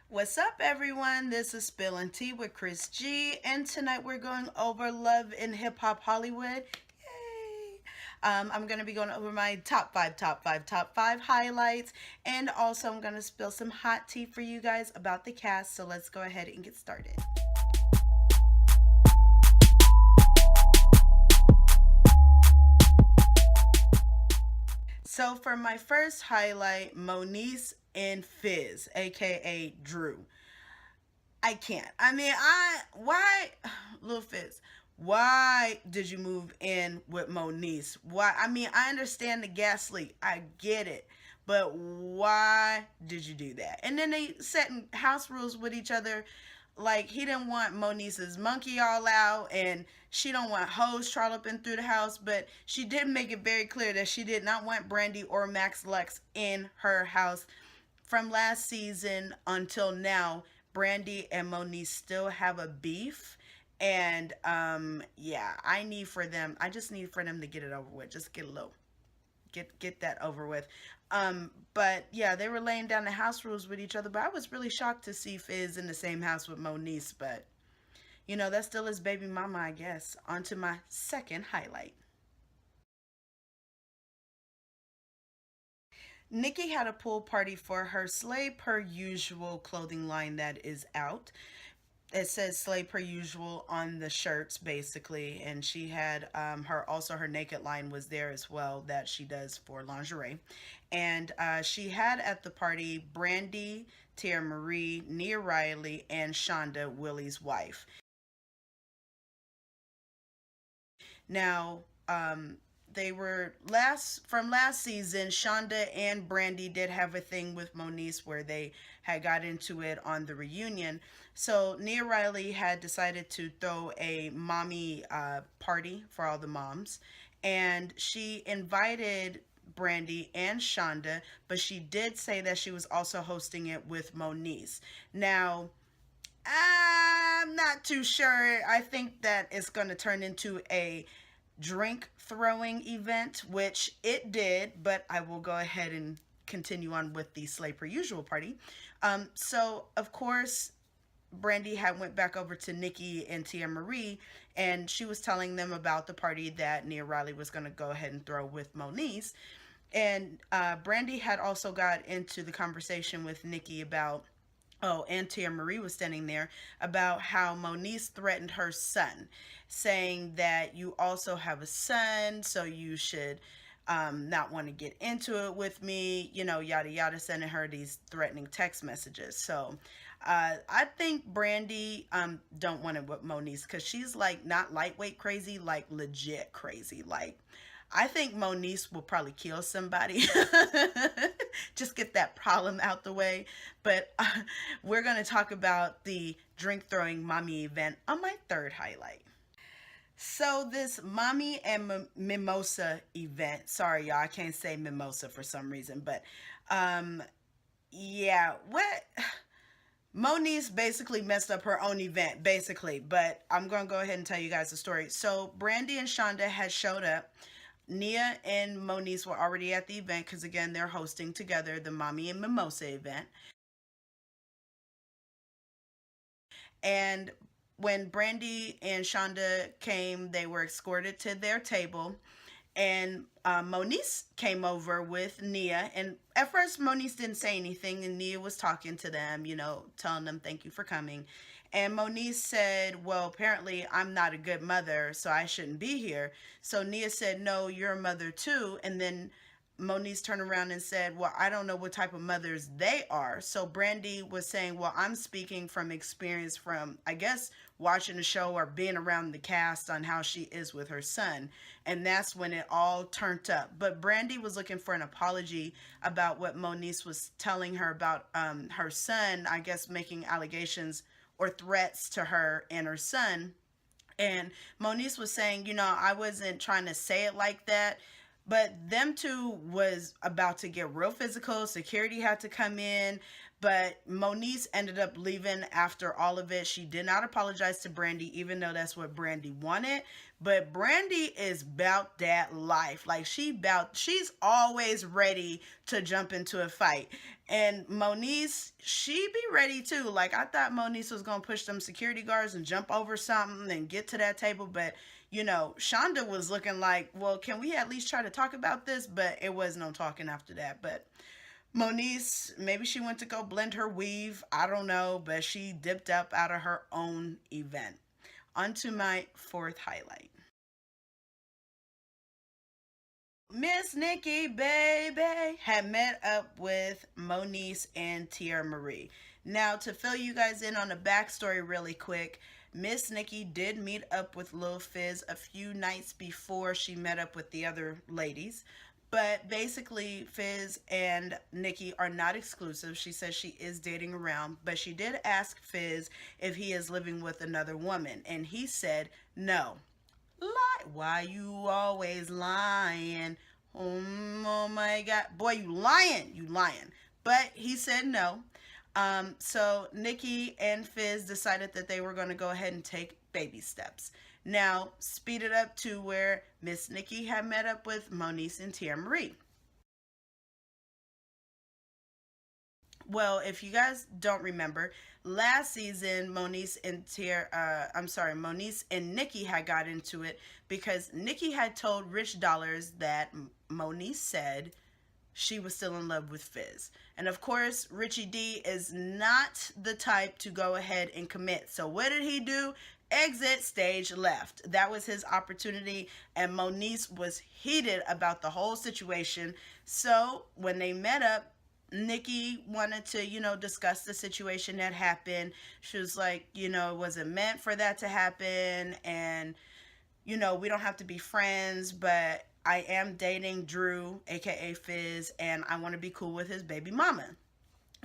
What's up, everyone? This is Spill and Tea with Chris G, and tonight we're going over Love in Hip Hop Hollywood. Yay! I'm going to be going over my top five highlights, and also I'm going to spill some hot tea for you guys about the cast. So let's go ahead and get started. So for my first highlight, Moniece and Fizz, aka Drew. I can't. Why, Lil Fizz, why did you move in with Moniece? Why? I understand the gas leak. I get it. But why did you do that? And then they setting house rules with each other. Like, he didn't want Moniece's monkey all out, and she don't want hoes trolloping through the house. But she did make it very clear that she did not want Brandy or Max Lux in her house. From last season until now, Brandy and Moniece still have a beef. And yeah, I just need for them to get it over with. Just get a little get that over with. But yeah, they were laying down the house rules with each other, but I was really shocked to see Fizz in the same house with Moniece. But that's still his baby mama, I guess. On to my second highlight. Nikki had a pool party for her Slay Per Usual clothing line that is out. It says Slay Per Usual on the shirts, basically, and she had her naked line was there as well, that she does for lingerie. And she had at the party Brandy, Tia Marie, Nia Riley, and Shonda, Willie's wife. Now, they were last season. Shonda and Brandy did have a thing with Moniece where they had got into it on the reunion. So Nia Riley had decided to throw a mommy party for all the moms, and she invited Brandy and Shonda, but she did say that she was also hosting it with Moniece. Now, I'm not too sure. I think that it's going to turn into a drink throwing event, which it did, but I will go ahead and continue on with the Slay Per Usual party. So, of course, Brandy had went back over to Nikki and Tia Marie, and she was telling them about the party that Nia Riley was going to go ahead and throw with Moniece. And Brandy had also got into the conversation with Nikki about, oh, and Tia Marie was standing there, about how Moniece threatened her son, saying that you also have a son, so you should not want to get into it with me, yada yada, sending her these threatening text messages. So I think Brandy don't want it with Moniece, because she's like not lightweight crazy, like legit crazy. Like, I think Moniece will probably kill somebody. Just get that problem out the way. But we're going to talk about the drink throwing mommy event on my third highlight. So this mommy and mimosa event. Sorry, y'all, I can't say mimosa for some reason, but yeah, what? Moniece basically messed up her own event, basically. But I'm going to go ahead and tell you guys the story. So Brandy and Shonda had showed up. Nia and Moniece were already at the event because, again, they're hosting together the Mommy and Mimosa event. And when Brandy and Shonda came, they were escorted to their table. And Moniece came over with Nia. And at first, Moniece didn't say anything, and Nia was talking to them, telling them thank you for coming. And Moniece said, well, apparently I'm not a good mother, so I shouldn't be here. So Nia said, no, you're a mother too. And then Moniece turned around and said, well, I don't know what type of mothers they are. So Brandy was saying, well, I'm speaking from experience from, I guess, watching the show or being around the cast on how she is with her son. And that's when it all turned up. But Brandy was looking for an apology about what Moniece was telling her about her son, I guess, making allegations or threats to her and her son. And Moniece was saying, I wasn't trying to say it like that. But them two was about to get real physical. Security had to come in. But Moniece ended up leaving after all of it. She did not apologize to Brandy, even though that's what Brandy wanted. But Brandy is about that life. Like she's always ready to jump into a fight. And Moniece, she be ready too. Like I thought Moniece was gonna push them security guards and jump over something and get to that table, but Shonda was looking like, well, can we at least try to talk about this? But it was no talking after that. But Moniece, maybe she went to go blend her weave. I don't know, but she dipped up out of her own event. On to my fourth highlight. Miss Nikki, baby, had met up with Moniece and Tierra Marie. Now, to fill you guys in on the backstory really quick, Miss Nikki did meet up with Lil Fizz a few nights before she met up with the other ladies. But basically, Fizz and Nikki are not exclusive. She says she is dating around, but she did ask Fizz if he is living with another woman, and he said no. Lie. Why you always lying? Oh my God. Boy, you lying. You lying. But he said no. So Nikki and Fizz decided that they were going to go ahead and take baby steps. Now, speed it up to where Miss Nikki had met up with Moniece and Tierra Marie. Well, if you guys don't remember, last season Moniece and Nikki had got into it because Nikki had told Rich Dollars that Moniece said she was still in love with Fizz. And of course, Richie D is not the type to go ahead and commit. So what did he do? Exit stage left. That was his opportunity, and Moniece was heated about the whole situation. So when they met up, Nikki wanted to, discuss the situation that happened. She was like, it wasn't meant for that to happen. And, we don't have to be friends, but I am dating Drew, aka Fizz, and I want to be cool with his baby mama.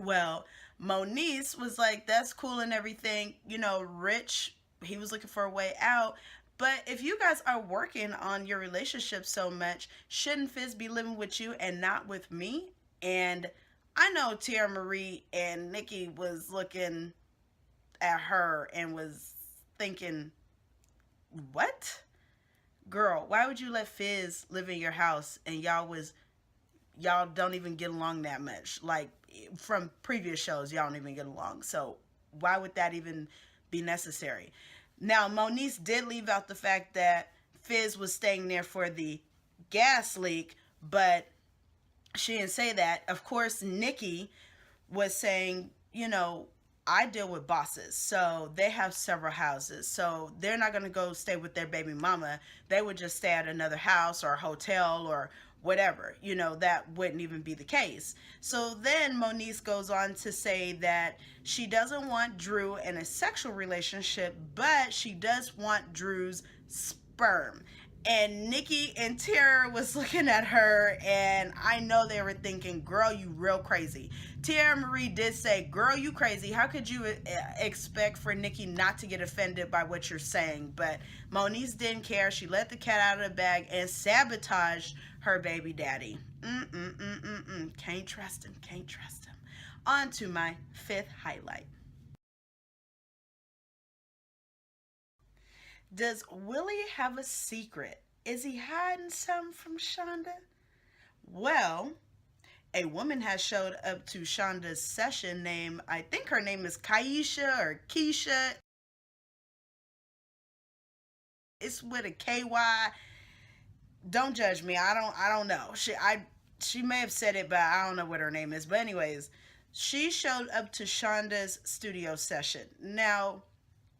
Well, Moniece was like, that's cool and everything. Rich, he was looking for a way out. But if you guys are working on your relationship so much, shouldn't Fizz be living with you and not with me? And I know Tierra Marie and Nikki was looking at her and was thinking, what? Girl, why would you let Fizz live in your house and y'all don't even get along that much? Like from previous shows, y'all don't even get along. So why would that even be necessary? Now, Moniece did leave out the fact that Fizz was staying there for the gas leak, but she didn't say that. Of course, Nikki was saying, I deal with bosses, so they have several houses, so they're not going to go stay with their baby mama. They would just stay at another house or a hotel or whatever. That wouldn't even be the case. So then Moniece goes on to say that she doesn't want Drew in a sexual relationship, but she does want Drew's sperm. And Nikki and Tierra was looking at her, and I know they were thinking, girl, you real crazy. Tierra Marie did say, girl, you crazy. How could you expect for Nikki not to get offended by what you're saying? But Moniece didn't care. She let the cat out of the bag and sabotaged her baby daddy. Can't trust him. Can't trust him. On to my fifth highlight. Does Willie have a secret? Is he hiding something from Shonda? Well, a woman has showed up to Shonda's session named, I think her name is Kaisha or Keisha. It's with a KY. Don't judge me. I don't know. She may have said it, but I don't know what her name is. But anyways, she showed up to Shonda's studio session. Now,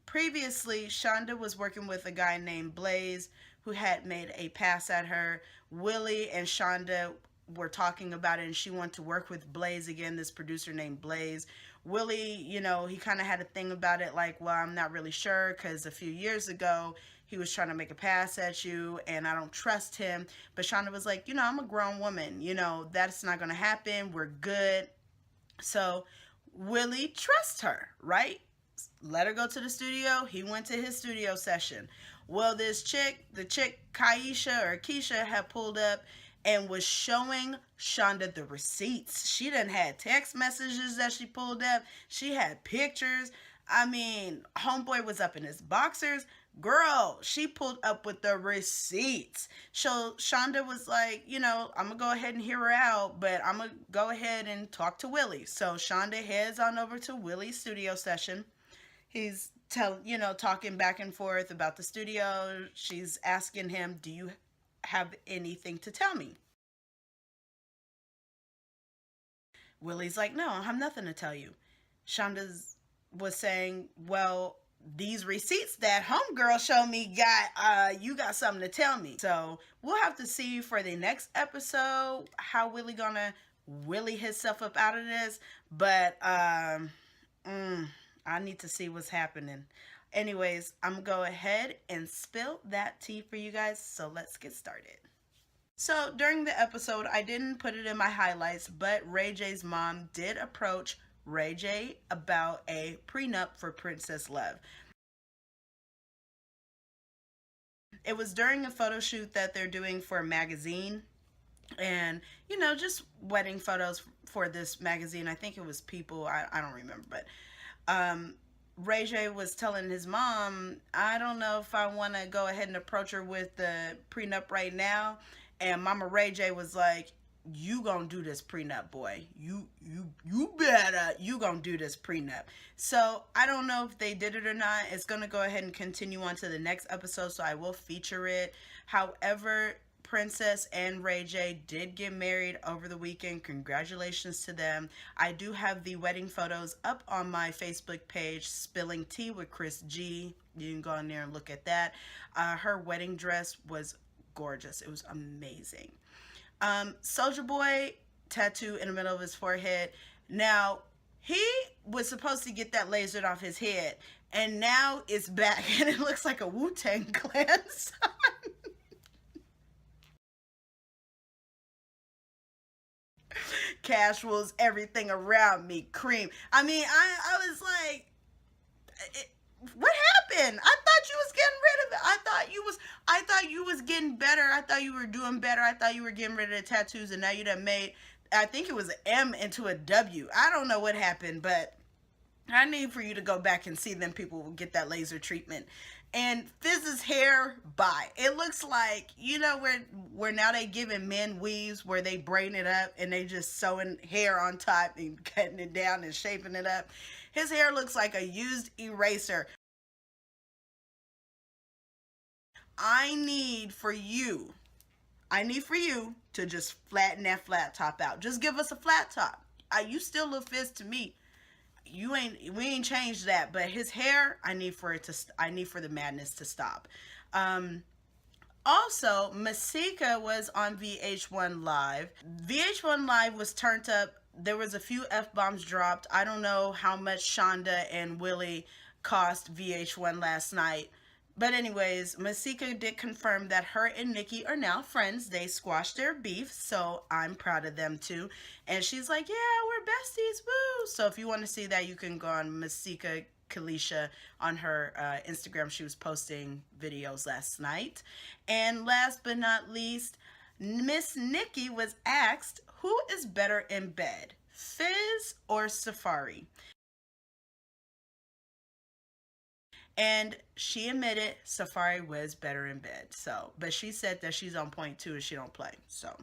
previously, Shonda was working with a guy named Blaze who had made a pass at her. Willie and Shonda were talking about it, and she wanted to work with Blaze again, this producer named Blaze. Willie, he kind of had a thing about it, like, well, I'm not really sure because a few years ago, he was trying to make a pass at you, and I don't trust him. But Shonda was like, I'm a grown woman. That's not going to happen. We're good. So Willie trusts her, right? Let her go to the studio. He went to his studio session. Well, the chick Kaisha or Keisha had pulled up, and was showing Shonda the receipts. She done had text messages that she pulled up. She had pictures. I mean, homeboy was up in his boxers. Girl, she pulled up with the receipts. So Shonda was like, you know, I'm going to go ahead and hear her out, but I'm going to go ahead and talk to Willie. So Shonda heads on over to Willie's studio session. He's talking back and forth about the studio. She's asking him, do you have anything to tell me? Willie's like, no, I have nothing to tell you. Shonda's was saying, well, these receipts that homegirl showed me you got something to tell me. So we'll have to see for the next episode how Willie gonna Willie himself up out of this. But I need to see what's happening. Anyways, I'm gonna go ahead and spill that tea for you guys. So let's get started. So during the episode, I didn't put it in my highlights, but Ray J's mom did approach Ray J about a prenup for Princess Love. It was during a photo shoot that they're doing for a magazine, and just wedding photos for this magazine. I think it was People. I don't remember, but Ray J was telling his mom, I don't know if I want to go ahead and approach her with the prenup right now. And Mama Ray J was like, you gonna do this prenup, boy. You gonna do this prenup. So I don't know if they did it or not. It's gonna go ahead and continue on to the next episode, so I will feature it. However, Princess and Ray J did get married over the weekend. Congratulations to them. I do have the wedding photos up on my Facebook page, Spilling Tea with Chris G. You can go in there and look at that. Her wedding dress was gorgeous. It was amazing. Soulja Boy tattoo in the middle of his forehead. Now, he was supposed to get that lasered off his head, and now it's back, and it looks like a Wu-Tang Clan sign. Casuals, everything around me, cream. I mean, I was like, what happened? I thought you was getting rid of it. I thought you was getting better. I thought you were doing better. I thought you were getting rid of the tattoos, and now you done made, I think it was an M into a W. I don't know what happened, but I need for you to go back and see them people will get that laser treatment. And Fizz's hair, bye. It looks like, where now they giving men weaves where they braiding it up and they just sewing hair on top and cutting it down and shaping it up. His hair looks like a used eraser. I need for you to just flatten that flat top out. Just give us a flat top. You still look Fizz to me. We ain't changed that, but his hair, I need for the madness to stop. Also, Masika was on VH1 Live. VH1 Live was turned up. There was a few F-bombs dropped. I don't know how much Shonda and Willie cost VH1 last night. But anyways, Masika did confirm that her and Nikki are now friends. They squashed their beef, so I'm proud of them too. And she's like, yeah, we're besties, woo! So if you want to see that, you can go on Masika Kalisha on her Instagram. She was posting videos last night. And last but not least, Miss Nikki was asked, who is better in bed, Fizz or Safari? And she admitted Safari was better in bed. So, but she said that she's on point too and she don't play. So,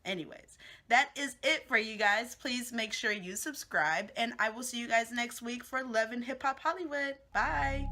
anyways, that is it for you guys. Please make sure you subscribe, and I will see you guys next week for Love and Hip Hop Hollywood. Bye.